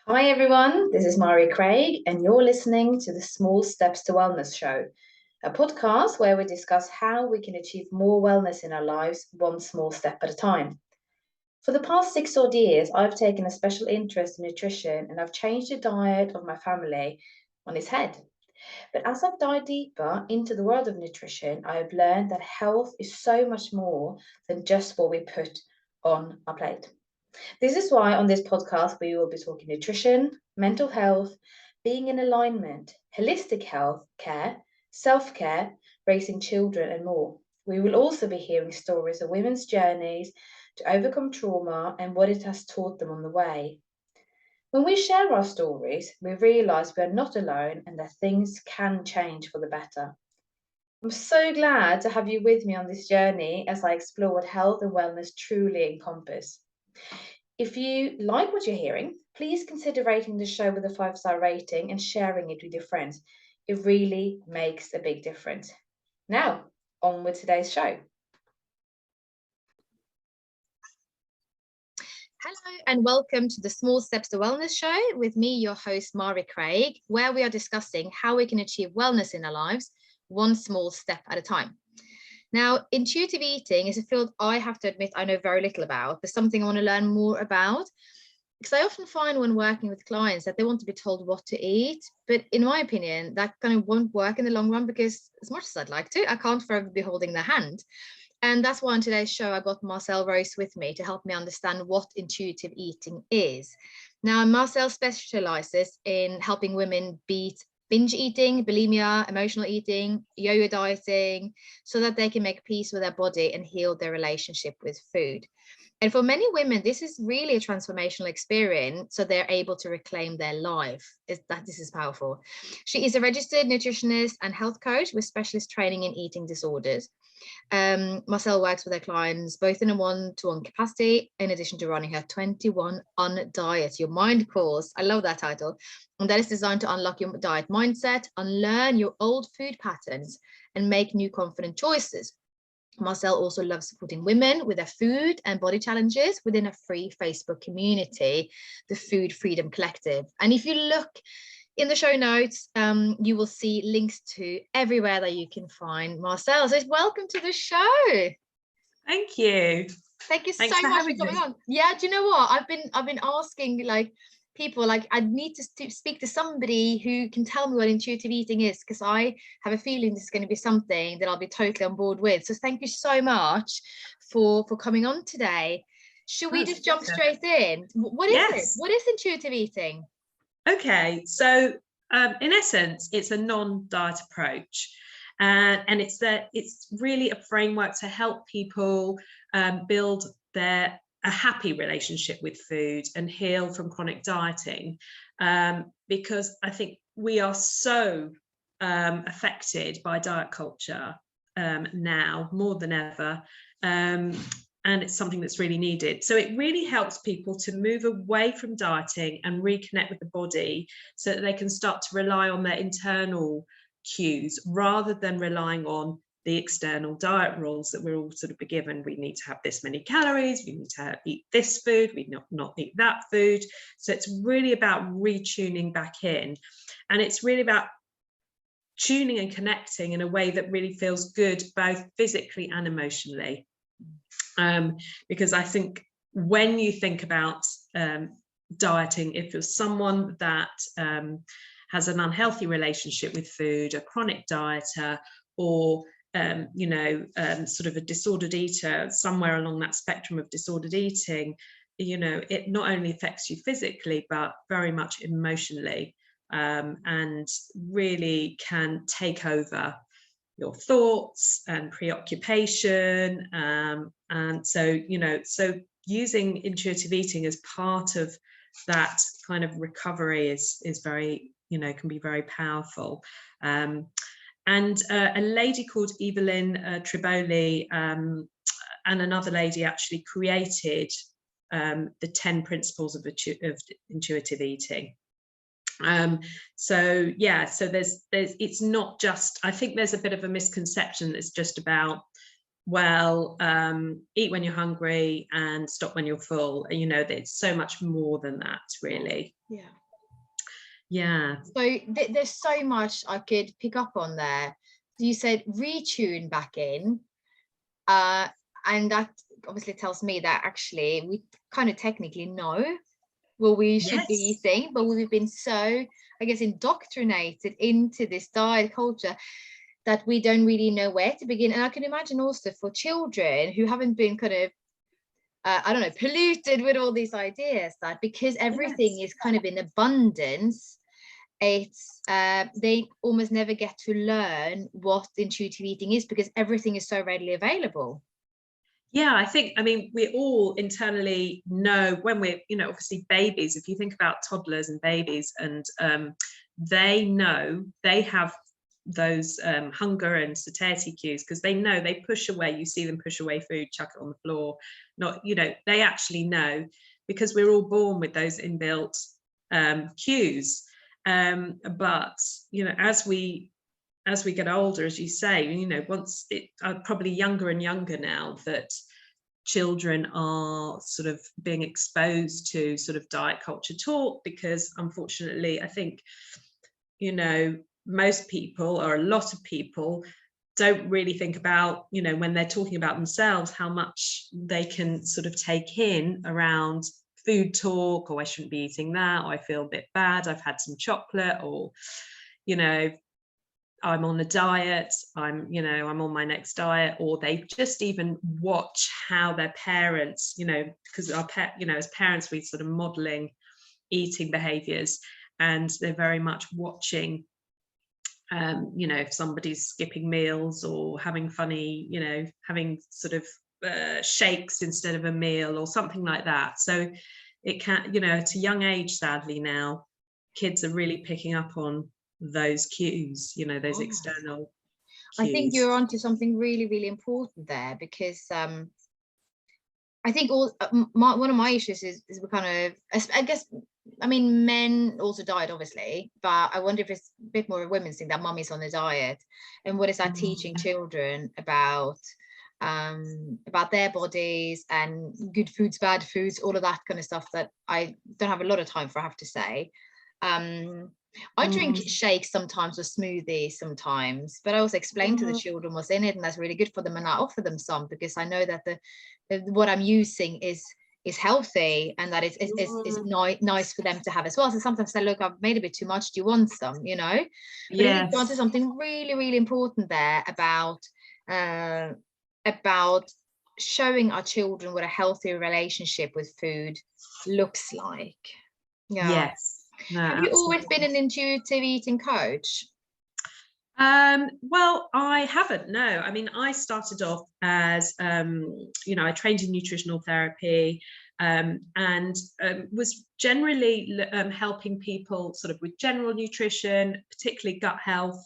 Hi everyone, this is Mari Craig, and you're listening to the Small Steps to Wellness show, a podcast where we discuss how we can achieve more wellness in our lives one small step at a time. For the past 6 odd years, I've taken a special interest in nutrition and I've changed the diet of my family on its head. But as I've dived deeper into the world of nutrition, I have learned that health is so much more than just what we put on our plate. This is why on this podcast we will be talking nutrition, mental health, being in alignment, holistic health care, self care, raising children, and more. We will also be hearing stories of women's journeys to overcome trauma and what it has taught them on the way. When we share our stories, we realize we are not alone and that things can change for the better. I'm so glad to have you with me on this journey as I explore what health and wellness truly encompass. If you like what you're hearing, please consider rating the show with a 5-star rating and sharing it with your friends. It really makes a big difference. Now, on with today's show. Hello and welcome to the Small Steps to Wellness show with me, your host, Mari Craig, where we are discussing how we can achieve wellness in our lives, one small step at a time. Now, intuitive eating is a field I have to admit I know very little about, but something I want to learn more about. Because I often find when working with clients that they want to be told what to eat, but in my opinion, that kind of won't work in the long run because as much as I'd like to, I can't forever be holding their hand. And that's why on today's show, I got Marcelle Rose with me to help me understand what intuitive eating is. Now, Marcelle specialises in helping women beat binge eating, bulimia, emotional eating, yo-yo dieting, so that they can make peace with their body and heal their relationship with food. And for many women, this is really a transformational experience, so they're able to reclaim their life. This is powerful. She is a registered nutritionist and health coach with specialist training in eating disorders. Marcelle works with her clients both in a one-to-one capacity, in addition to running her 21 on Diet, Your Mind course. I love that title. And that is designed to unlock your diet mindset, unlearn your old food patterns, and make new confident choices. Marcelle also loves supporting women with their food and body challenges within a free Facebook community, the Food Freedom Collective. And if you look in the show notes, you will see links to everywhere that you can find Marcelle. So welcome to the show. Thank you. Thank you so much for coming on. Yeah, do you know what? I've been asking people, I need to speak to somebody who can tell me what intuitive eating is, because I have a feeling this is going to be something that I'll be totally on board with. So thank you so much for coming on today. Should we just jump straight in? What is it? What is intuitive eating? Okay, so in essence, it's a non-diet approach. And it's really a framework to help people build a happy relationship with food and heal from chronic dieting, because I think we are so affected by diet culture now more than ever, and it's something that's really needed. So it really helps people to move away from dieting and reconnect with the body so that they can start to rely on their internal cues rather than relying on the external diet rules that we're all sort of given. We need to have this many calories, we need to eat this food, we not eat that food. So it's really about retuning back in, and it's really about tuning and connecting in a way that really feels good both physically and emotionally, because I think when you think about dieting, if you're someone that has an unhealthy relationship with food, a chronic dieter, or sort of a disordered eater, somewhere along that spectrum of disordered eating, it not only affects you physically, but very much emotionally, and really can take over your thoughts and preoccupation. And so, so using intuitive eating as part of that kind of recovery is very, can be very powerful. And a lady called Evelyn Triboli and another lady actually created the 10 principles of intuitive eating. So there's it's not just, I think there's a bit of a misconception that's just about well, eat when you're hungry and stop when you're full. You know, it's so much more than that, really. Yeah. So there's so much I could pick up on there. You said retune back in, and that obviously tells me that actually we kind of technically know what we should be eating, but we've been so, I guess, indoctrinated into this diet culture that we don't really know where to begin. And I can imagine also for children who haven't been kind of I don't know, polluted with all these ideas, that because everything is kind of in abundance, it's they almost never get to learn what intuitive eating is, because everything is so readily available. Yeah, I mean, we all internally know when we're, you know, obviously babies, if you think about toddlers and babies, and they know they have those hunger and satiety cues, because they know, they push away, you see them push away food, chuck it on the floor, not, you know, they actually know, because we're all born with those inbuilt cues. But, you know, as we get older, as you say, you know, once it probably younger and younger now that children are sort of being exposed to sort of diet culture talk, because unfortunately, I think, you know, most people, or a lot of people, don't really think about, you know, when they're talking about themselves, how much they can sort of take in around food talk, or I shouldn't be eating that, or I feel a bit bad, I've had some chocolate, or, you know, I'm on a diet, I'm on my next diet, or they just even watch how their parents, you know, because as parents, we sort of modeling eating behaviors, and they're very much watching, you know, if somebody's skipping meals or having funny, you know, having sort of shakes instead of a meal or something like that. So it can, you know, at a young age, sadly now, kids are really picking up on those cues, you know, those external cues. I think you're onto something really, really important there, because I think one of my issues is we kind of, I guess, I mean, men also diet, obviously, but I wonder if it's a bit more a women's thing, that mummy's on a diet, and what is that teaching children about their bodies and good foods, bad foods, all of that kind of stuff that I don't have a lot of time for, I have to say. I drink shakes sometimes or smoothies sometimes, but I also explain to the children what's in it, and that's really good for them, and I offer them some, because I know that what I'm using is healthy, and that it's nice for them to have as well. So sometimes they look, I've made a bit too much, do you want some, you know? But I think you wanted something really, really important there about showing our children what a healthy relationship with food looks like. No, have you always been an intuitive eating coach? Well, I haven't, no. I mean, I started off as, you know, I trained in nutritional therapy, and was generally helping people sort of with general nutrition, particularly gut health,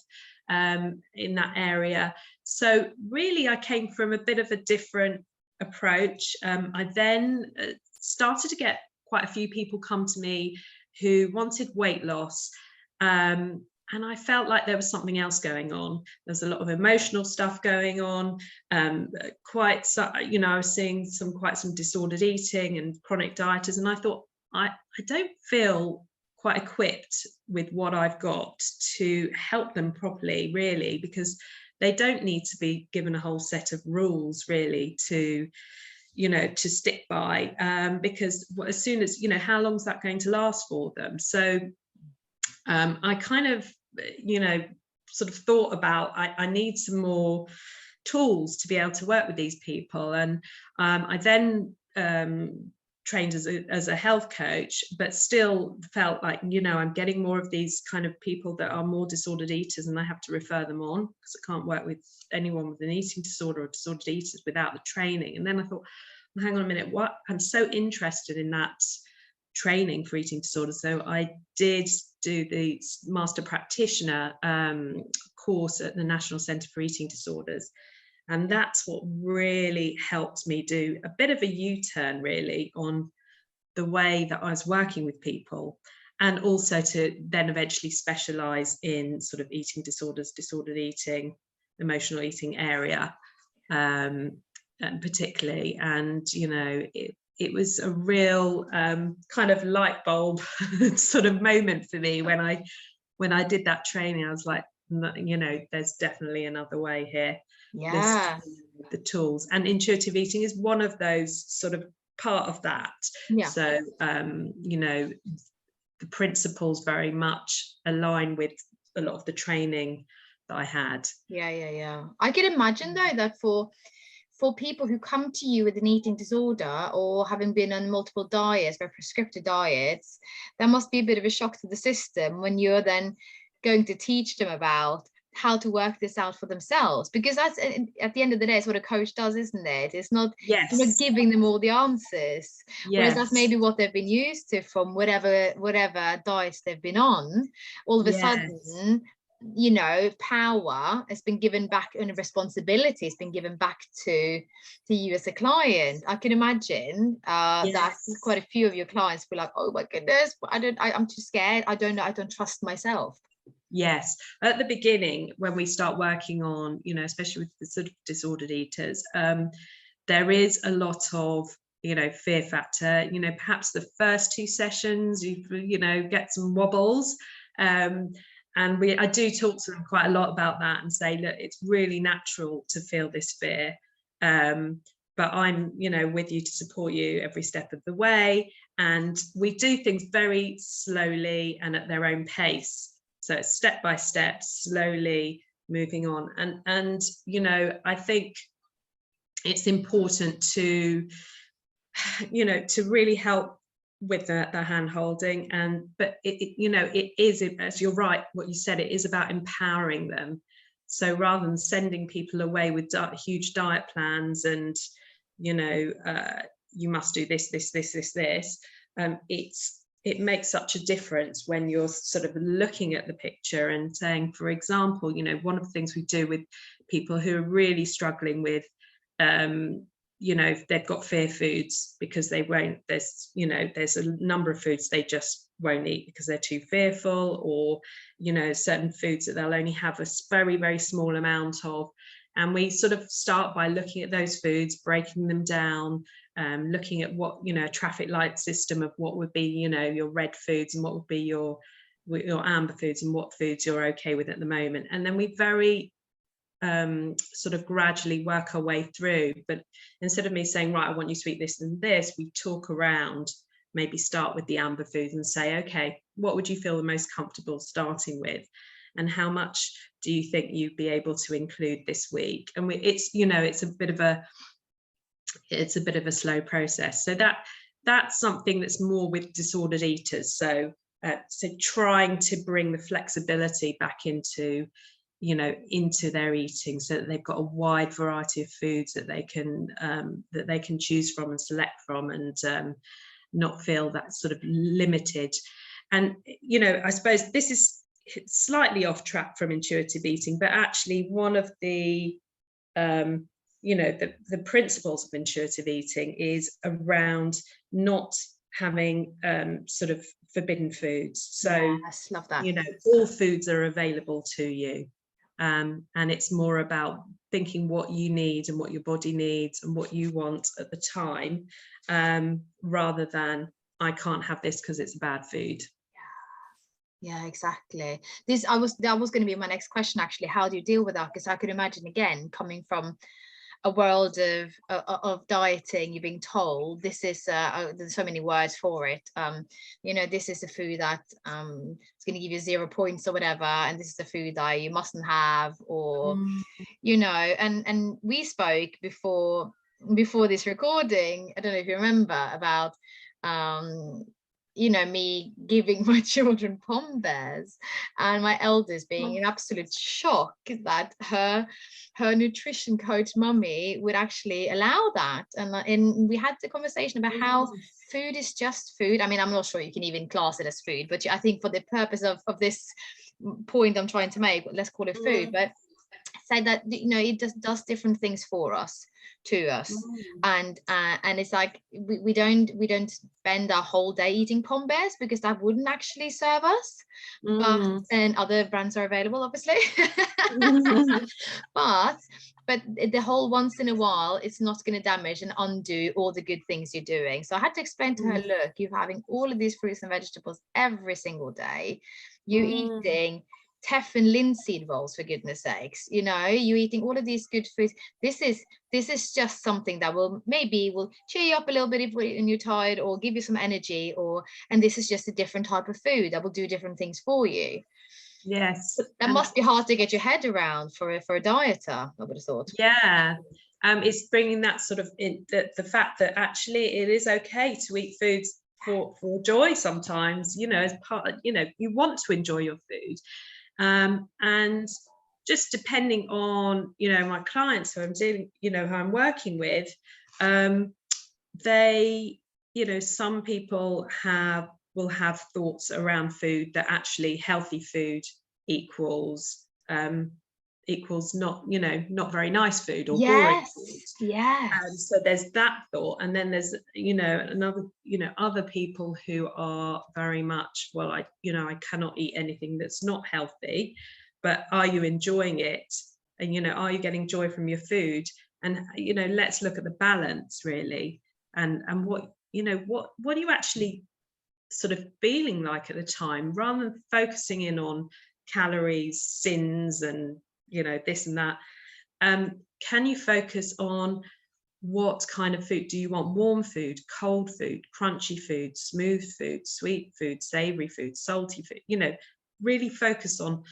in that area. So really, I came from a bit of a different approach. I then started to get quite a few people come to me who wanted weight loss, and I felt like there was something else going on. There's a lot of emotional stuff going on, you know, I was seeing quite some disordered eating and chronic dieters, and I thought, I don't feel quite equipped with what I've got to help them properly, really, because they don't need to be given a whole set of rules, really, to, you know, to stick by, because as soon as, you know, how long is that going to last for them? So I kind of, you know, sort of thought about, I need some more tools to be able to work with these people. And I then trained as a health coach, but still felt like, you know, I'm getting more of these kind of people that are more disordered eaters, and I have to refer them on, because I can't work with anyone with an eating disorder or disordered eaters without the training. And then I thought, well, hang on a minute, what? I'm so interested in that training for eating disorders. So I did do the master practitioner course at the National Centre for Eating Disorders. And that's what really helped me do a bit of a U-turn, really, on the way that I was working with people, and also to then eventually specialise in sort of eating disorders, disordered eating, emotional eating area. particularly, and it was a real kind of light bulb sort of moment for me when I did that training. I was like, there's definitely another way here. Yeah. The tools, and intuitive eating is one of those sort of part of that. Yeah. So the principles very much align with a lot of the training that I had. Yeah. I can imagine though that for people who come to you with an eating disorder or having been on multiple diets, very prescriptive diets, that must be a bit of a shock to the system when you're then going to teach them about how to work this out for themselves, because that's at the end of the day, it's what a coach does, isn't it? It's not, yes, you're not giving them all the answers. Yes. Whereas that's maybe what they've been used to from whatever diets they've been on. All of a sudden, power has been given back, and responsibility has been given back to you as a client. I can imagine that quite a few of your clients were like, oh my goodness, I'm too scared, I don't know, I don't trust myself. Yes, at the beginning, when we start working on, especially with the sort of disordered eaters, there is a lot of fear factor. Perhaps the first 2 sessions you get some wobbles, and I do talk to them quite a lot about that and say, look, it's really natural to feel this fear, but I'm with you to support you every step of the way, and we do things very slowly and at their own pace. So it's step by step, slowly moving on. And I think it's important to really help with the hand holding, but it is, as you're right, what you said, it is about empowering them. So rather than sending people away with huge diet plans and you must do this, it makes such a difference when you're sort of looking at the picture and saying, for example, one of the things we do with people who are really struggling with, they've got fear foods because they won't, there's a number of foods they just won't eat because they're too fearful, or, certain foods that they'll only have a very, very small amount of. And we sort of start by looking at those foods, breaking them down, looking at what, a traffic light system of what would be, your red foods and what would be your amber foods and what foods you're okay with at the moment. And then we very sort of gradually work our way through. But instead of me saying, right, I want you to eat this and this, we talk around, maybe start with the amber foods and say, okay, what would you feel the most comfortable starting with? And how much do you think you'd be able to include this week? And it's a bit of a slow process. So that's something that's more with disordered eaters. So trying to bring the flexibility back into their eating, so that they've got a wide variety of foods that they can choose from and select from, and not feel that sort of limited. And I suppose this is slightly off track from intuitive eating, but actually one of the the principles of intuitive eating is around not having sort of forbidden foods. So yes, love that. All foods are available to you, and it's more about thinking what you need and what your body needs and what you want at the time, rather than I can't have this because it's a bad food. Yeah, exactly. That was going to be my next question, actually. How do you deal with that? Because I could imagine, again, coming from a world of dieting, you're being told this is there's so many words for it, this is a food that is going to give you 0 points or whatever, and this is the food that you mustn't have, or and we spoke before this recording, I don't know if you remember, about me giving my children pom bears, and my eldest being in absolute shock that her nutrition coach mummy would actually allow that. And we had the conversation about how food is just food. I mean, I'm not sure you can even class it as food, but I think for the purpose of this point I'm trying to make, let's call it food. But say that it just does different things for us, and it's like we don't spend our whole day eating pom bears, because that wouldn't actually serve us. But then other brands are available, obviously. But but the whole once in a while, it's not going to damage and undo all the good things you're doing. So I had to explain to her, look, you're having all of these fruits and vegetables every single day. You're eating teff and linseed rolls, for goodness sakes, you know, you're eating all of these good foods. This is just something that will cheer you up a little bit when you're tired, or give you some energy, and this is just a different type of food that will do different things for you. Yes, that must be hard to get your head around for a dieter, I would have thought. Yeah, it's bringing that sort of the fact that actually it is okay to eat foods for joy sometimes, you know, as part, you know, you want to enjoy your food. And just depending on, you know, my clients who I'm dealing, you know, who I'm working with, they, you know, some people will have thoughts around food that actually healthy food equals not, you know, not very nice food or boring food. And so there's that thought, and then there's, you know, another, you know, other people who are very much, well, I cannot eat anything that's not healthy, but are you enjoying it? And, you know, are you getting joy from your food? And, you know, let's look at the balance really, and what, you know, what are you actually sort of feeling like at the time, rather than focusing in on calories, sins, and, you know, this and that. Can you focus on what kind of food do you want? Warm food, cold food, crunchy food, smooth food, sweet food, savory food, salty food? You know, really focus on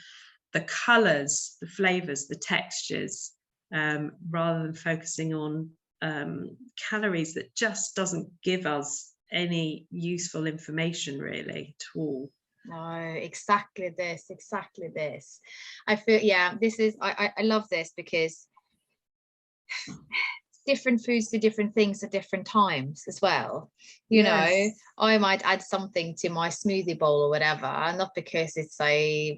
the colors, the flavors, the textures, rather than focusing on calories that just doesn't give us any useful information really at all. No, exactly this. I feel, yeah, this is, I love this, because different foods do different things at different times as well. You know, I might add something to my smoothie bowl or whatever, not because it's so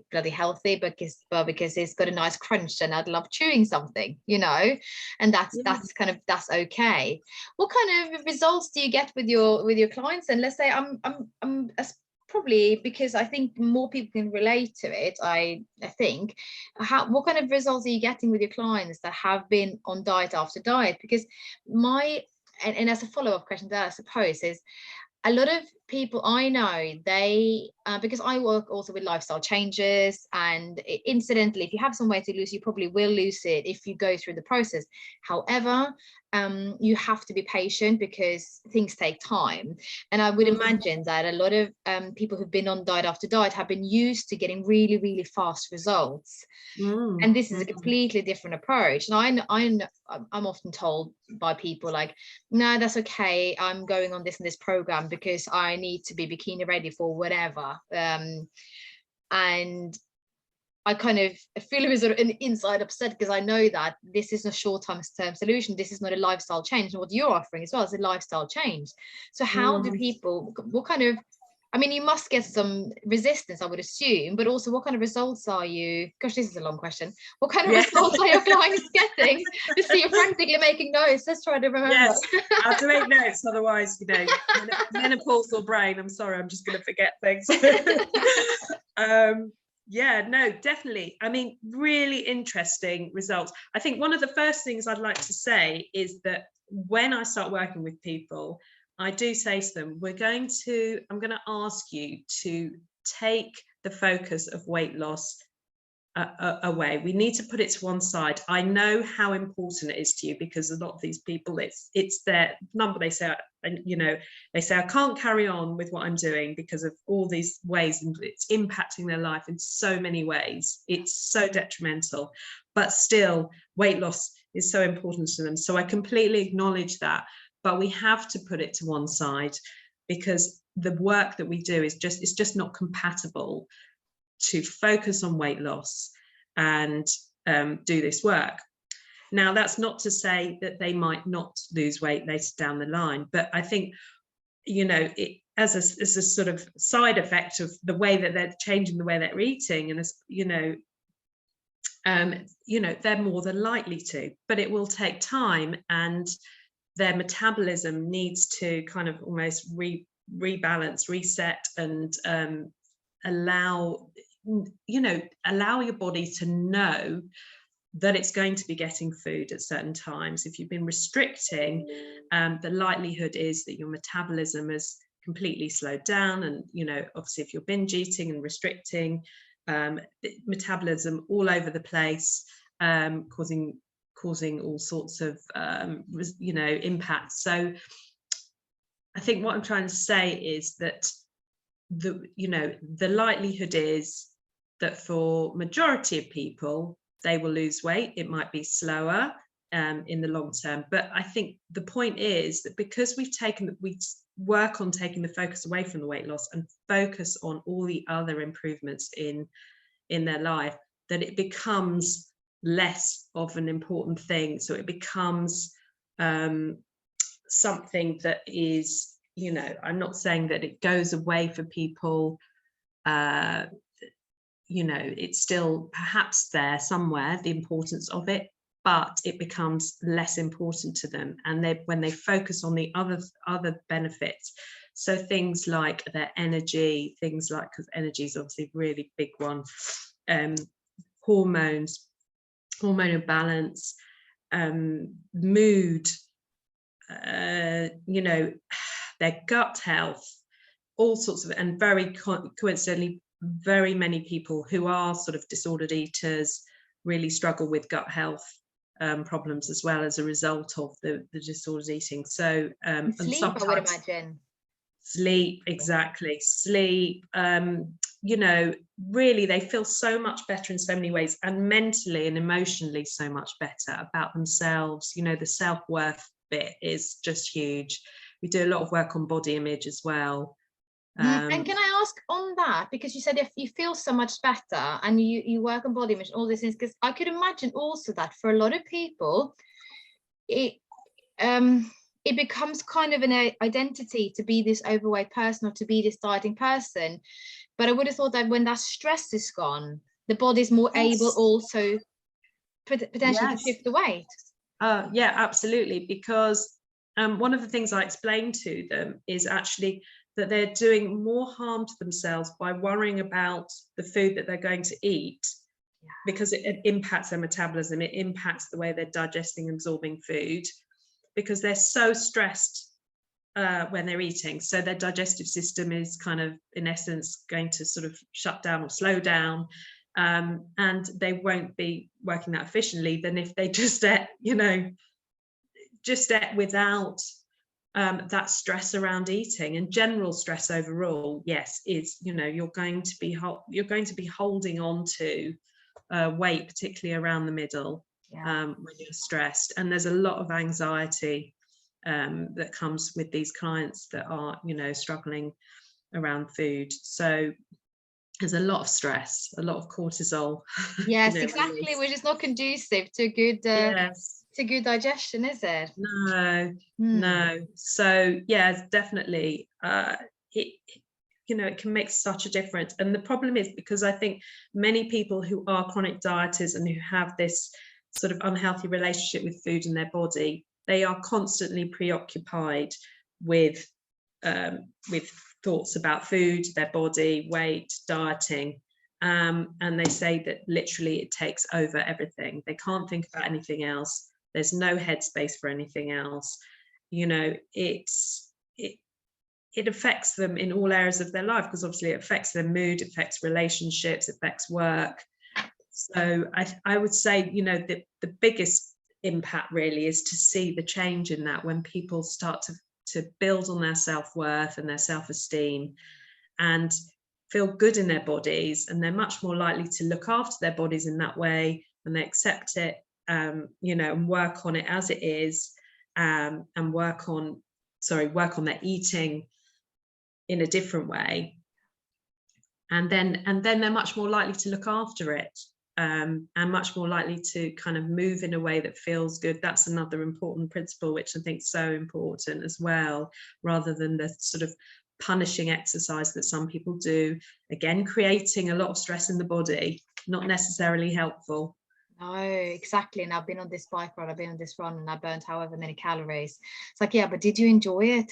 bloody healthy, but because it's got a nice crunch and I'd love chewing something, you know, and that's okay. What kind of results do you get with your clients? And let's say I'm probably, because I think more people can relate to it, I think, what kind of results are you getting with your clients that have been on diet after diet? Because and as a follow-up question to that, I suppose, is a lot of people I know, they because I work also with lifestyle changes, and incidentally, if you have some weight to lose, you probably will lose it if you go through the process. However, you have to be patient because things take time, and I would imagine that a lot of people who've been on diet after diet have been used to getting really, really fast results. And this is a completely different approach. And I'm often told by people like, no, that's okay, I'm going on this and this program because I need to be bikini ready for whatever. And I kind of feel it was an inside upset, because I know that this is a short-term solution. This is not a lifestyle change. And what you're offering as well is a lifestyle change. So how do people, what kind of, I mean, you must get some resistance, I would assume, but also what kind of results are you, gosh, this is a long question. What kind of results are your clients getting? To see you're frantically making notes. Let's try to remember. Yes, I have to make notes, otherwise, you know, menopausal brain, I'm sorry, I'm just going to forget things. Yeah, no, definitely. I mean, really interesting results. I think one of the first things I'd like to say is that when I start working with people, I do say to them, I'm going to ask you to take the focus of weight loss away. We need to put it to one side. I know how important it is to you, because a lot of these people, it's their number. They say, and you know, they say, I can't carry on with what I'm doing because of all these ways, and it's impacting their life in so many ways. It's so detrimental, but still weight loss is so important to them. So I completely acknowledge that, but we have to put it to one side, because the work that we do is just not compatible to focus on weight loss and do this work. Now, that's not to say that they might not lose weight later down the line, but I think, you know, it, as a sort of side effect of the way that they're changing the way they're eating, and as you know, they're more than likely to, but it will take time, and their metabolism needs to kind of almost rebalance, reset, and allow your body to know that it's going to be getting food at certain times. If you've been restricting, the likelihood is that your metabolism has completely slowed down. And, you know, obviously if you're binge eating and restricting, metabolism all over the place, causing all sorts of, you know, impacts. So I think what I'm trying to say is that the likelihood is that for majority of people, they will lose weight. It might be slower in the long term. But I think the point is that because we work on taking the focus away from the weight loss and focus on all the other improvements in their life, that it becomes less of an important thing. So it becomes something that is, you know, I'm not saying that it goes away for people. You know, it's still perhaps there somewhere, the importance of it, but it becomes less important to them. And when they focus on the other benefits, so things like their energy, things like, because energy is obviously a really big one, hormones, hormonal balance, mood, you know, their gut health, all sorts of, and very coincidentally, very many people who are sort of disordered eaters really struggle with gut health problems as well as a result of the disordered eating. So and sleep, I would imagine. Sleep, exactly. Sleep, you know, really they feel so much better in so many ways, and mentally and emotionally so much better about themselves. You know, the self-worth bit is just huge. We do a lot of work on body image as well. And can I ask on that, because you said if you feel so much better and you work on body image, all these things, because I could imagine also that for a lot of people, it becomes kind of an identity to be this overweight person or to be this dieting person. But I would have thought that when that stress is gone, the body's more able also potentially to shift the weight. Yeah, absolutely. Because one of the things I explained to them is actually that they're doing more harm to themselves by worrying about the food that they're going to eat, because it impacts their metabolism, it impacts the way they're digesting and absorbing food, because they're so stressed when they're eating. So their digestive system is kind of, in essence, going to sort of shut down or slow down, and they won't be working that efficiently than if they just ate, you know, just ate without that stress around eating. And general stress overall, yes, is, you know, you're going to be holding on to weight, particularly around the middle, when you're stressed. And there's a lot of anxiety that comes with these clients that are, you know, struggling around food. So there's a lot of stress, a lot of cortisol. Yes, you know, exactly, which is not conducive to good to good digestion, is it? No. So yeah, definitely it, you know, it can make such a difference. And the problem is, because I think many people who are chronic dieters and who have this sort of unhealthy relationship with food and their body, they are constantly preoccupied with thoughts about food, their body, weight, dieting, and they say that literally it takes over everything. They can't think about anything else. There's no headspace for anything else. You know, it affects them in all areas of their life, because obviously it affects their mood, it affects relationships, it affects work. So I would say, you know, the biggest impact really is to see the change in that, when people start to build on their self-worth and their self-esteem and feel good in their bodies, and they're much more likely to look after their bodies in that way, and they accept it, you know, and work on it as it is, and work on their eating in a different way, and then they're much more likely to look after it, and much more likely to kind of move in a way that feels good. That's another important principle, which I think is so important as well, rather than the sort of punishing exercise that some people do, again creating a lot of stress in the body, not necessarily helpful. No, exactly. And I've been on this bike ride, I've been on this run, and I burnt however many calories. It's like, yeah, but did you enjoy it?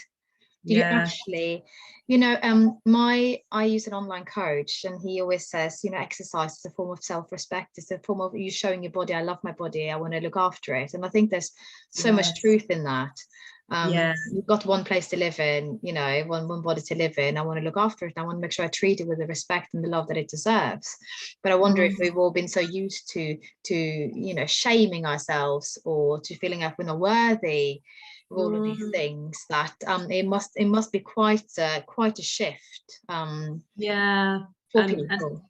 You Yeah. actually, I use an online coach, and he always says, exercise is a form of self-respect. It's a form of you showing your body, I love my body, I want to look after it. And I think there's so much truth in that. You've got one place to live in, one body to live in. I want to look after it. I want to make sure I treat it with the respect and the love that it deserves. But I wonder if we've all been so used to shaming ourselves, or to feeling like we're not worthy of all of these things, that it must be quite a shift for people. And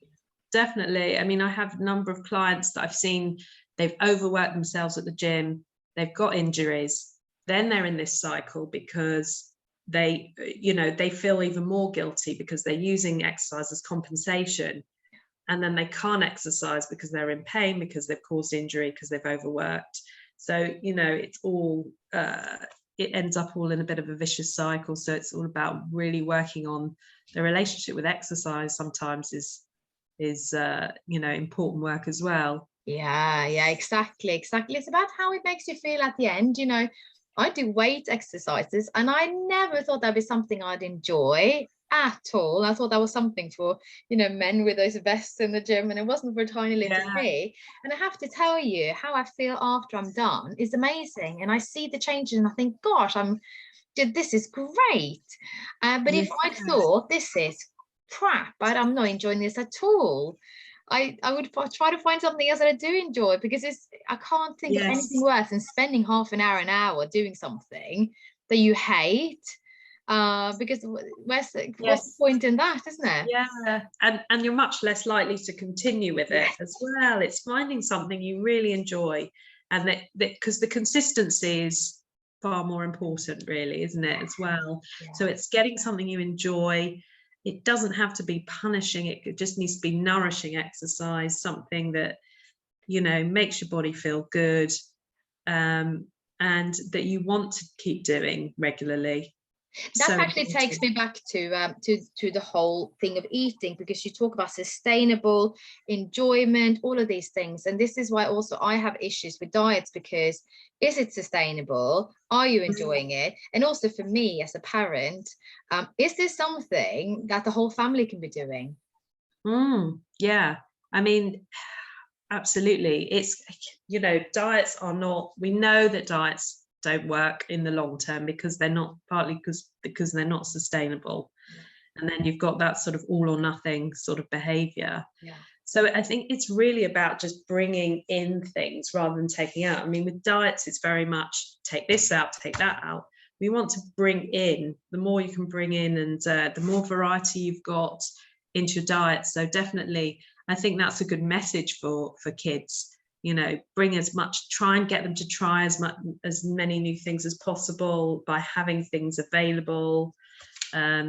definitely. I mean, I have a number of clients that I've seen, they've overworked themselves at the gym, they've got injuries, then they're in this cycle because they feel even more guilty because they're using exercise as compensation, and then they can't exercise because they're in pain, because they've caused injury, because they've overworked. So it's all it ends up all in a bit of a vicious cycle. So it's all about really working on the relationship with exercise. Sometimes is important work as well. Yeah, exactly. It's about how it makes you feel at the end. I do weight exercises, and I never thought that'd be something I'd enjoy at all. I thought that was something for men with those vests in the gym, and it wasn't for tiny little me. And I have to tell you, how I feel after I'm done is amazing, and I see the changes and I think, gosh, this is great. But if I'd thought this is crap, I'm not enjoying this at all, I would try to find something else that I do enjoy, because I can't think of anything worse than spending half an hour doing something that you hate, because what's the point in that, isn't it? Yeah, and you're much less likely to continue with it as well. It's finding something you really enjoy, and that because the consistency is far more important, really, isn't it, as well? So it's getting something you enjoy. It doesn't have to be punishing, it just needs to be nourishing exercise, something that makes your body feel good, and that you want to keep doing regularly. That actually takes me back to the whole thing of eating, because you talk about sustainable enjoyment, all of these things. And this is why also I have issues with diets, because is it sustainable? Are you enjoying it? And also for me as a parent, is this something that the whole family can be doing? Yeah, I mean, absolutely. It's, diets are not, we know that diets don't work in the long term because they're not, partly because they're not sustainable. And then you've got that sort of all or nothing sort of behavior. So I think it's really about just bringing in things rather than taking out. I mean, with diets, it's very much take this out, take that out. We want to bring in, the more you can bring in, and the more variety you've got into your diet. So definitely, I think that's a good message for kids. Bring as much, try and get them to try as many new things as possible by having things available.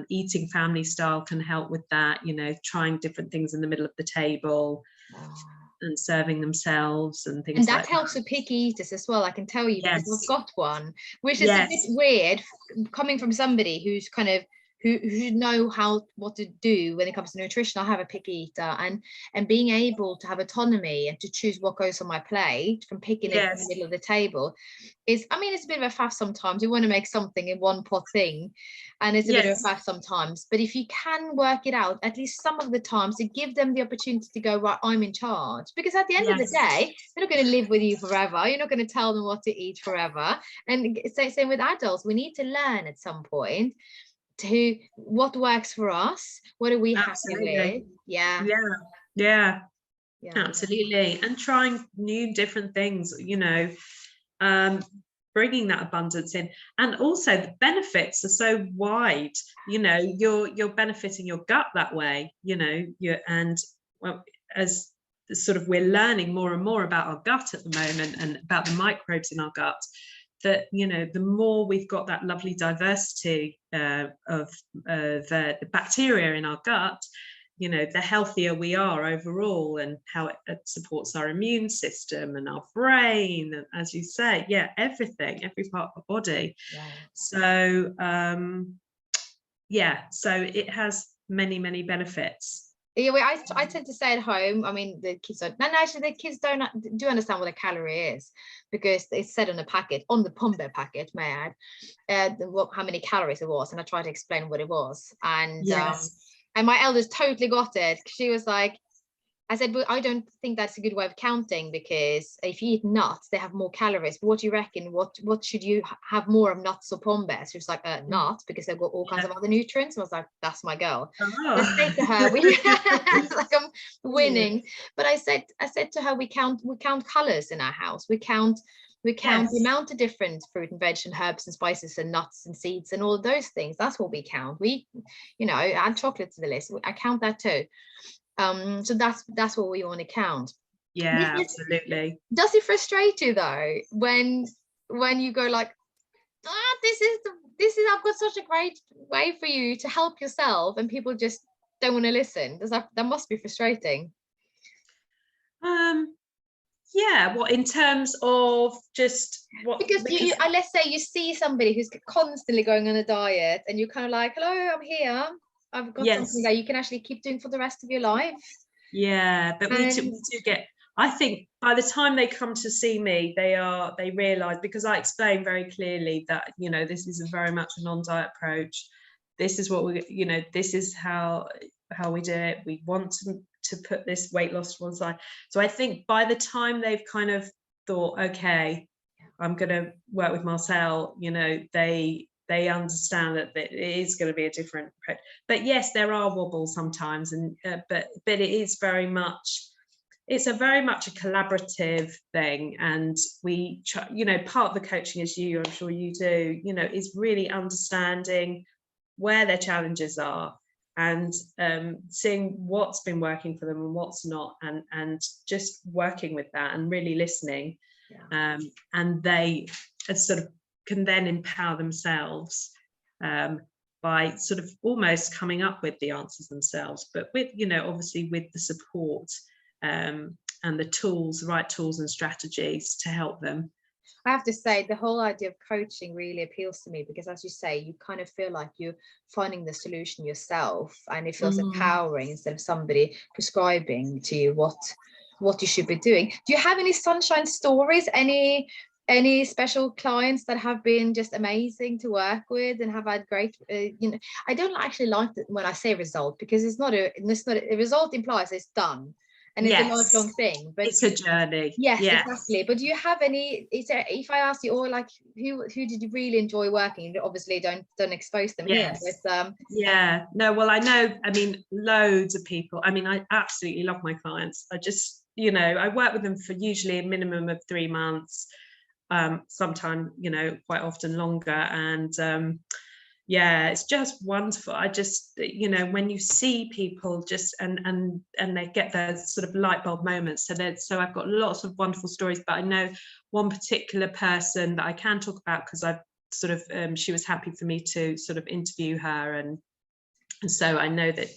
Eating family style can help with that, trying different things in the middle of the table and serving themselves and things like that. And that helps with picky eaters as well, I can tell you, because I've got one, which is a bit weird coming from somebody who's kind of who know what to do when it comes to nutrition. I have a picky eater, and being able to have autonomy and to choose what goes on my plate from picking it in the middle of the table is, it's a bit of a faff sometimes. You want to make something in one pot thing, and it's a bit of a faff sometimes. But if you can work it out, at least some of the times, to give them the opportunity to go, right, I'm in charge. Because at the end of the day, they're not going to live with you forever. You're not going to tell them what to eat forever. And same with adults. We need to learn at some point to what works for us, what are we happy with. Absolutely. And trying new different things, bringing that abundance in. And also the benefits are so wide, you're benefiting your gut that way, as sort of we're learning more and more about our gut at the moment, and about the microbes in our gut, that the more we've got that lovely diversity of the bacteria in our gut, the healthier we are overall, and how it supports our immune system and our brain, and, as you say, everything, every part of the body. So so it has many benefits. Yeah, well, I tend to stay at home. I mean, the kids don't. No, actually, the kids don't do understand what a calorie is, because it's said on the packet, on the Pombe packet, may I add, how many calories it was, and I tried to explain what it was, and my eldest totally got it. She was like, I said, but I don't think that's a good way of counting, because if you eat nuts, they have more calories. But what do you reckon? What should you have more of, nuts or Pombe? She was like, nuts, because they've got all kinds of other nutrients. I was like, that's my girl. I said to her, it's like I'm winning. But I said to her, we count colors in our house. We count the amount of different fruit and veg and herbs and spices and nuts and seeds and all of those things. That's what we count. We, add chocolate to the list. I count that too. So that's what we want to count. Absolutely. Does it frustrate you though when you go like, this is I've got such a great way for you to help yourself, and people just don't want to listen? That must be frustrating? What, in terms of just what? Because you let's say you see somebody who's constantly going on a diet, and you're kind of like, hello, I'm here, I've got something that you can actually keep doing for the rest of your life. But we do get, I think by the time they come to see me, they realise, because I explain very clearly that, this is very much a non-diet approach. This is what this is how we do it. We want to put this weight loss to one side. So I think by the time they've kind of thought, okay, I'm going to work with Marcelle, they understand that it is going to be a different approach. But yes, there are wobbles sometimes, and but it is very much a collaborative thing. And we try, part of the coaching, as I'm sure you do, is really understanding where their challenges are, and seeing what's been working for them and what's not, and just working with that and really listening. And they sort of can then empower themselves by sort of almost coming up with the answers themselves, but with, obviously with the support and the right tools and strategies to help them. I have to say, the whole idea of coaching really appeals to me, because, as you say, you kind of feel like you're finding the solution yourself, and it feels empowering, instead of somebody prescribing to you what you should be doing. Do you have any sunshine stories? Any special clients that have been just amazing to work with and have had great, I don't actually like it when I say result, because it's not a result implies it's done. And it's a lifelong thing, but it's a journey. Yes, exactly. But do you have any? If I ask you, or like, who did you really enjoy working? Obviously, don't expose them here. But, no. Well, I know. I mean, loads of people. I mean, I absolutely love my clients. I just, I work with them for usually a minimum of 3 months. Sometime, quite often longer, and it's just wonderful. I just, when you see people just and they get their sort of light bulb moments. So I've got lots of wonderful stories, but I know one particular person that I can talk about, because I've sort of she was happy for me to sort of interview her, and so I know that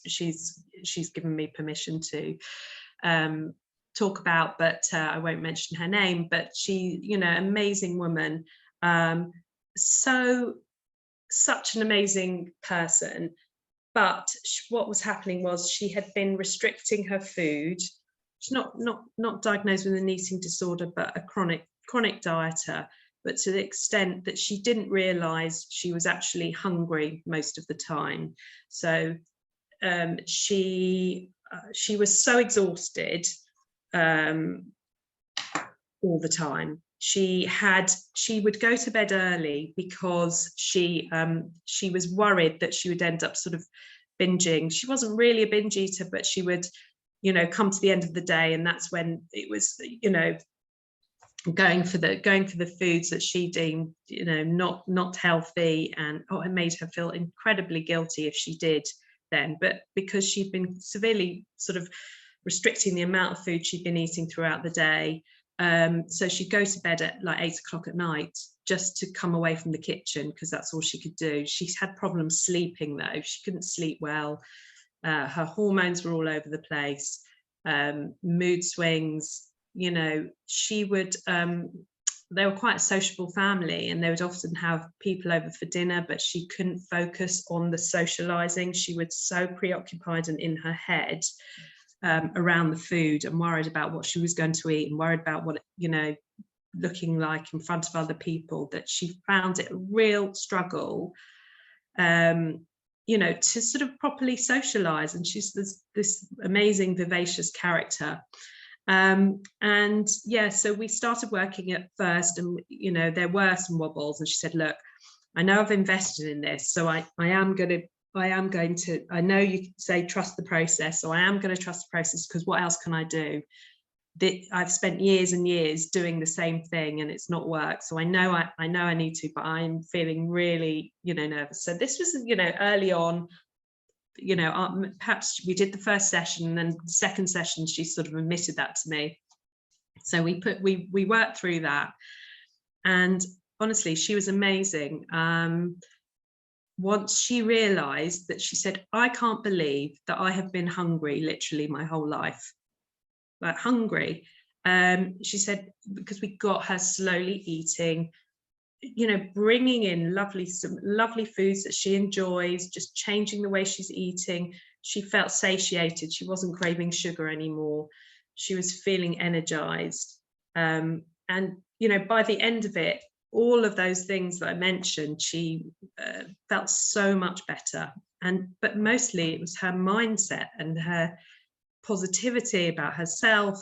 she's given me permission to talk about, but I won't mention her name. But she, amazing woman, such an amazing person. But what was happening was she had been restricting her food. She's not diagnosed with an eating disorder, but a chronic dieter, but to the extent that she didn't realize she was actually hungry most of the time. So she was so exhausted all the time. She would go to bed early because she was worried that she would end up sort of binging. She wasn't really a binge eater, but she would, come to the end of the day, and that's when it was, going for the foods that she deemed, not healthy, and it made her feel incredibly guilty if she did then. But because she'd been severely sort of restricting the amount of food she'd been eating throughout the day, so she'd go to bed at like 8 o'clock at night just to come away from the kitchen, because that's all she could do. She's had problems sleeping though. She couldn't sleep well. Her hormones were all over the place, mood swings. She would they were quite a sociable family, and they would often have people over for dinner, but she couldn't focus on the socializing. She was so preoccupied and in her head around the food, and worried about what she was going to eat, and worried about what, you know, looking like in front of other people, that she found it a real struggle, you know, to sort of properly socialize. And she's this amazing, vivacious character. And yeah, so we started working at first, and, you know, there were some wobbles, and she said, look, I know I've invested in this, so I am going to, I know you say trust the process, so I am going to trust the process, because what else can I do? I've spent years and years doing the same thing, and it's not worked. So I know I need to, but I'm feeling really, you know, nervous. So this was, you know, early on, you know, perhaps we did the first session, and then the second session she sort of admitted that to me. So we worked through that, and honestly, she was amazing. Once she realized that, she said, I can't believe that I have been hungry literally my whole life, like hungry. She said, because we got her slowly eating, you know, bringing in some lovely foods that she enjoys, just changing the way she's eating. She felt satiated. She wasn't craving sugar anymore. She was feeling energized. And, you know, by the end of it, all of those things that I mentioned, she felt so much better. But mostly it was her mindset and her positivity about herself.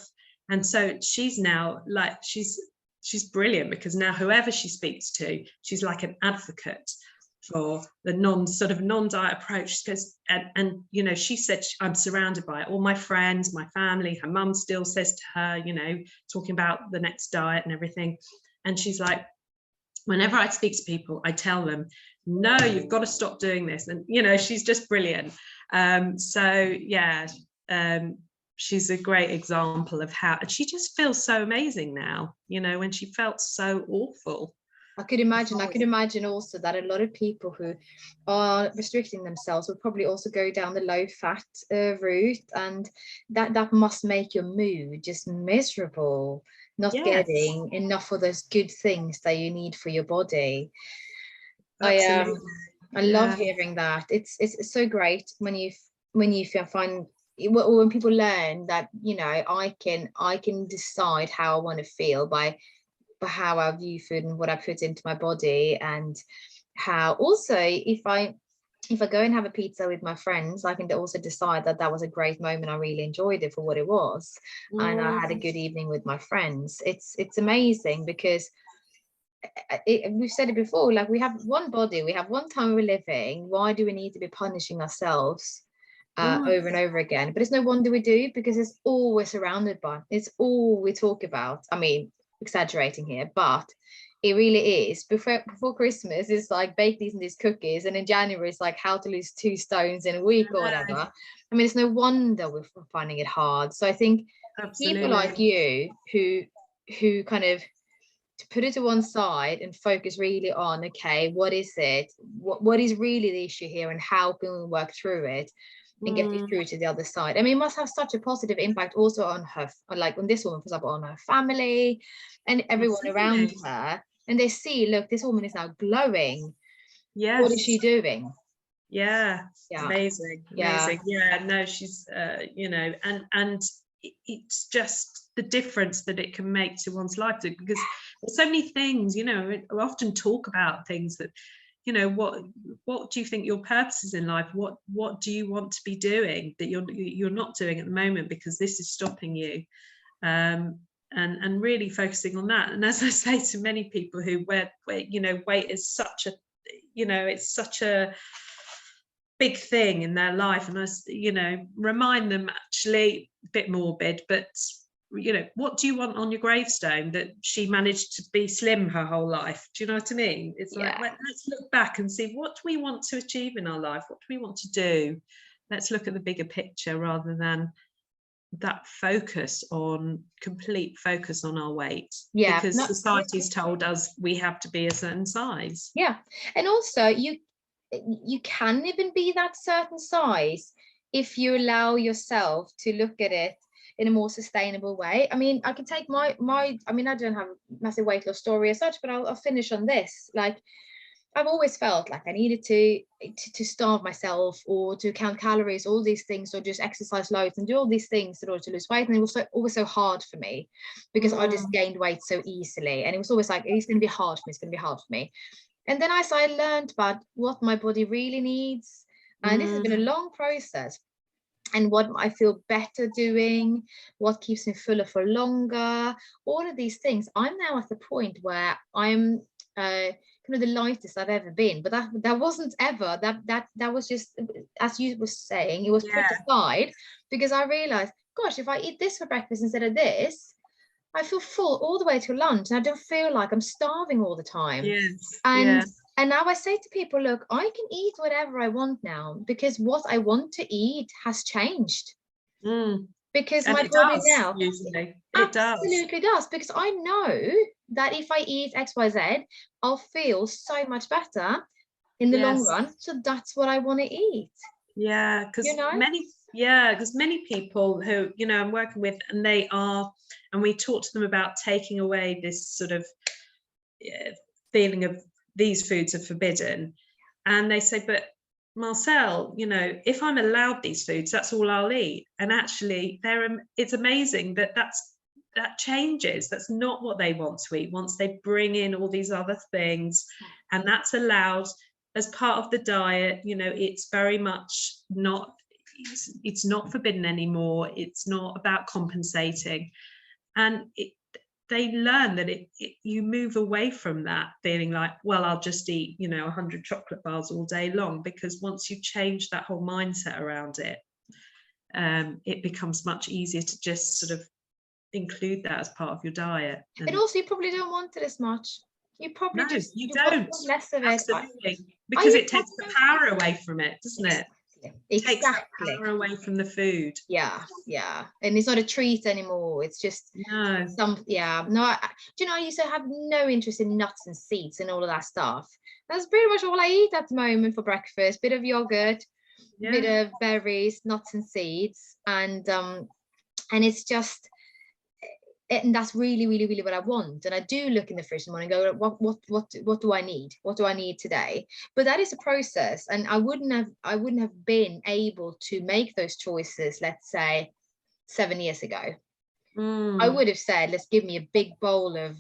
And so she's now like, she's brilliant, because now whoever she speaks to, she's like an advocate for the non-diet approach. Because and you know, she said, I'm surrounded by all my friends, my family. Her mum still says to her, you know, talking about the next diet and everything, and she's like, whenever I speak to people, I tell them, no, you've got to stop doing this. And you know, she's just brilliant. So yeah, she's a great example of how, and she just feels so amazing now, you know, when she felt so awful. I could imagine also that a lot of people who are restricting themselves will probably also go down the low fat route, and that must make your mood just miserable, not getting enough of those good things that you need for your body. Absolutely. I love hearing that. It's so great when you find, when people learn that, you know, I can decide how I want to feel by how I view food and what I put into my body, and how also if I go and have a pizza with my friends, I can also decide that was a great moment. I really enjoyed it for what it was, and I had a good evening with my friends. It's amazing, because we've said it before, like, we have one body, we have one time we're living. Why do we need to be punishing ourselves over and over again? But it's no wonder we do, because it's all we're surrounded by, it's all we talk about. I mean, exaggerating here, but it really is. Before Christmas, it's like bake these and these cookies, and in January it's like how to lose 2 stones in a week or whatever. I mean, it's no wonder we're finding it hard. So I think people like you who kind of to put it to one side and focus really on, okay, what is it, what is really the issue here, and how can we work through it and get you through to the other side. I mean, it must have such a positive impact also on her, like on this woman, for example, on her family and everyone around her. And they see, look, this woman is now glowing. Yes. What is she doing? Yeah. Amazing. Yeah, no, she's you know, and it's just the difference that it can make to one's life, because there's so many things, you know, we often talk about things that, you know, what do you think your purpose is in life? What do you want to be doing that you're not doing at the moment, because this is stopping you? And really focusing on that. And as I say to many people where you know, weight is such a, you know, it's such a big thing in their life, and I, you know, remind them, actually, a bit morbid, but you know, what do you want on your gravestone? That she managed to be slim her whole life. Do you know what I mean? It's like, let's look back and see, what do we want to achieve in our life? What do we want to do? Let's look at the bigger picture, rather than that complete focus on our weight. Because society's told us we have to be a certain size. And also you can even be that certain size if you allow yourself to look at it. in a more sustainable way. I mean, I can take my I mean, I don't have a massive weight loss story as such, but I'll finish on this. Like, I've always felt like I needed to starve myself or to count calories, all these things, or just exercise loads and do all these things in order to lose weight. And it was always so hard for me because I just gained weight so easily. And it was always like, it's going to be hard for me. It's going to be hard for me. And then as I learned about what my body really needs, and this has been a long process, and what I feel better doing, what keeps me fuller for longer, all of these things, I'm now at the point where I'm kind of the lightest I've ever been. But that wasn't ever, that was just, as you were saying, it was put aside because I realized, gosh, if I eat this for breakfast instead of this, I feel full all the way to lunch, and I don't feel like I'm starving all the time. And now I say to people, look, I can eat whatever I want now because what I want to eat has changed. Because and my body now usually absolutely does, because I know that if I eat XYZ, I'll feel so much better in the long run. So that's what I want to eat. Yeah, because many people who, you know, I'm working with, and we talk to them about taking away this sort of feeling of these foods are forbidden, and they say, but Marcelle, you know, if I'm allowed these foods, that's all I'll eat. And actually it's amazing that changes. That's not what they want to eat once they bring in all these other things, and that's allowed as part of the diet. You know, it's very much not, it's not forbidden anymore. It's not about compensating, and they learn that you move away from that feeling like, well, I'll just eat, you know, 100 chocolate bars all day long, because once you change that whole mindset around it, it becomes much easier to just sort of include that as part of your diet. And also, you probably don't want it as much. You probably you don't. Want less of Absolutely. it. Because it takes the power away from it, doesn't it? Exactly. Takes that power away from the food. Yeah, and it's not a treat anymore. It's just do you know, I used to have no interest in nuts and seeds and all of that stuff. That's pretty much all I eat at the moment for breakfast. Bit of yogurt, bit of berries, nuts and seeds, and it's just, and that's really, really, really what I want. And I do look in the fridge in the morning and go, what do I need? What do I need today? But that is a process, and I wouldn't have been able to make those choices, let's say 7 years ago. I would have said, let's give me a big bowl of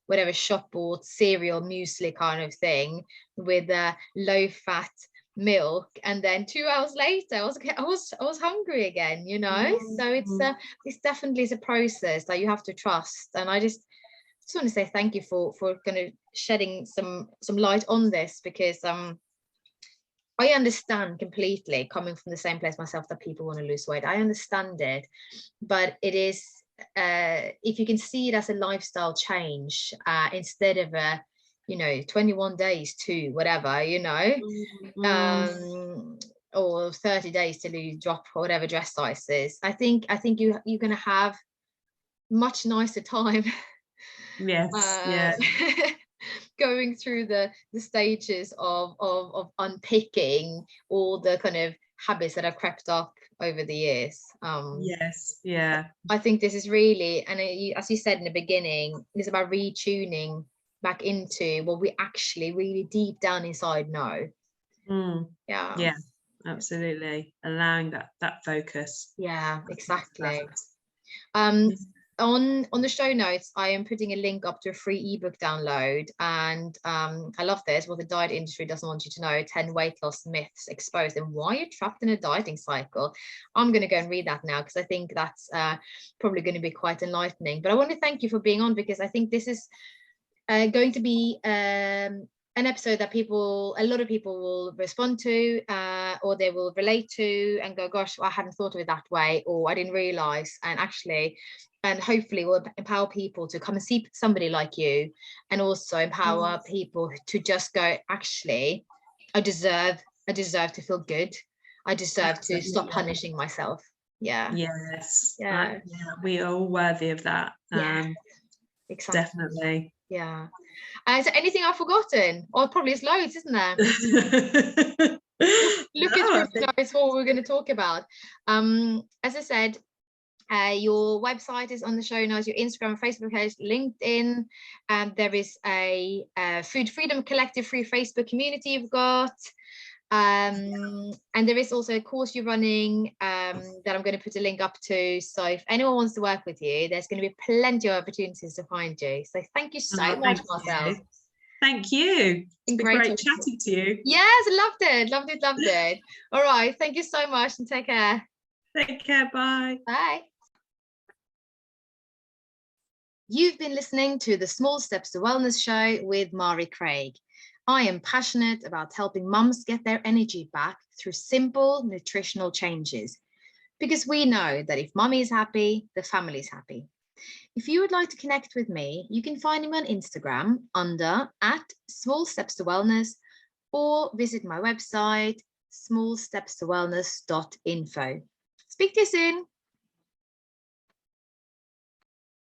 whatever shop bought cereal, muesli kind of thing with low fat milk, and then 2 hours later I was hungry again, you know. So it's definitely a process that you have to trust, and I just want to say thank you for kind of shedding some light on this, because I understand completely, coming from the same place myself, that people want to lose weight. I understand it, but it is if you can see it as a lifestyle change instead of a, you know, 21 days to whatever, you know, or 30 days to drop whatever dress size is. I think you're going to have much nicer time. Going through the stages of unpicking all the kind of habits that have crept up over the years. I think this is really, and as you said in the beginning, it's about retuning back into what we actually really deep down inside know. Absolutely, allowing that focus. Exactly. On the show notes, I am putting a link up to a free ebook download, and I love this. What the diet industry doesn't want you to know: 10 weight loss myths exposed and why you're trapped in a dieting cycle. I'm going to go and read that now, because I think that's probably going to be quite enlightening. But I want to thank you for being on, because I think this is going to be an episode that a lot of people will respond to, or they will relate to and go, gosh, I hadn't thought of it that way, or I didn't realize. And hopefully will empower people to come and see somebody like you, and also empower people to just go, actually, I deserve to feel good. I deserve to stop punishing myself. We are all worthy of that. Exactly. Definitely. Is there anything I've forgotten? Or probably it's loads, isn't there? Look, it's what we're going to talk about. As I said, Your website is on the show notes, your Instagram and Facebook page, LinkedIn. There is a Food Freedom Collective free Facebook community you've got. And there is also a course you're running that I'm going to put a link up to. So if anyone wants to work with you, there's going to be plenty of opportunities to find you. So thank you so much, Marcelle. Thank you. It's been great chatting to you. Yes, loved it. All right. Thank you so much and take care. Take care. Bye. Bye. You've been listening to the Small Steps to Wellness show with Mari Craig. I am passionate about helping mums get their energy back through simple nutritional changes, because we know that if mummy is happy, the family is happy. If you would like to connect with me, you can find me on Instagram under @smallstepstowellness, or visit my website smallstepstowellness.info. Speak to you soon.